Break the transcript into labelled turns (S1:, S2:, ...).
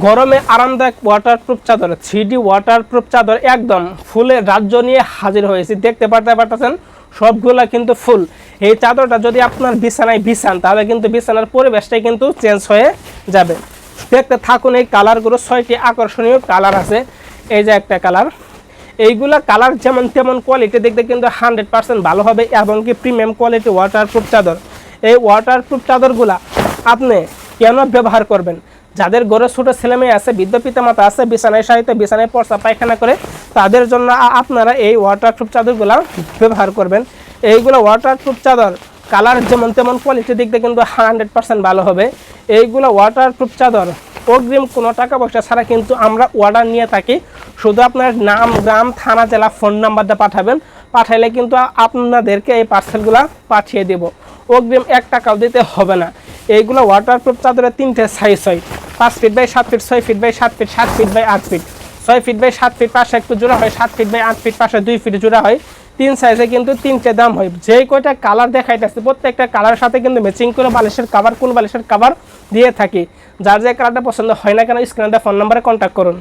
S1: গরমে আরামদায়ক ওয়াটারপ্রুফ চাদর, 3D ওয়াটারপ্রুফ চাদর একদম ফুলের রাজ্য নিয়ে হাজির হয়েছে। দেখতে পারতেছেন সবগুলা কিন্তু ফুল। এই চাদরটা যদি আপনার বিছানায় বিছান তাহলে কিন্তু বিছানার পরিবেশটাই কিন্তু চেঞ্জ হয়ে যাবে। দেখতে থাকুন এই কালারগুলো, 6টি আকর্ষণীয় কালার আছে। এই যে একটা কালার, এইগুলা কালার যেমন তেমন কোয়ালিটি দেখতে কিন্তু 100% ভালো হবে এবং কি প্রিমিয়াম কোয়ালিটি ওয়াটারপ্রুফ চাদর। এই ওয়াটারপ্রুফ চাদরগুলা আপনি কেন ব্যবহার করবেন? যাদের ঘরে ছোটো ছেলেমেয়ে আছে, বৃদ্ধ পিতামাতা আছে, বিছানায় শায়িত, বিছানায় পর্চা পায়খানা করে, তাদের জন্য আপনারা এই ওয়াটারপ্রুফ চাদরগুলো ব্যবহার করবেন। এইগুলো ওয়াটারপ্রুফ চাদর কালার যেমন তেমন কোয়ালিটি দেখতে কিন্তু 100% ভালো হবে। এইগুলো ওয়াটারপ্রুফ চাদর অগ্রিম কোনো টাকা পয়সা ছাড়া কিন্তু আমরা অর্ডার নিয়ে থাকি। শুধু আপনার নাম, গ্রাম, থানা, জেলা, ফোন নাম্বারটা পাঠাবেন। পাঠাইলে কিন্তু আপনাদেরকে এই পার্সেলগুলো পাঠিয়ে দেব। অগ্রিম 1 টাকাও দিতে হবে না। এইগুলো ওয়াটারপ্রুফ চাদরের 3টে সাইজ হয়, 5 feet by 7 feet, 6 feet by 7 feet, 7 feet by 8 feet. 6 feet by 7 feet পাশে একটু জোড়া হয়, 7 ফিট বাই 8 ফিট পাশে 2 ফিট জোড়া হয়। 3 সাইজে কিন্তু 3টে দাম হয়। যে কয়টা কালার দেখাইতেছে প্রত্যেকটা কালারের সাথে কিন্তু ম্যাচিং করে বালিশের কাভার, কোন বালিশের কাভার দিয়ে থাকি। যার যে কালারটা পছন্দ হয় না কেন স্ক্রিনে ফোন নাম্বারে কন্ট্যাক্ট করুন।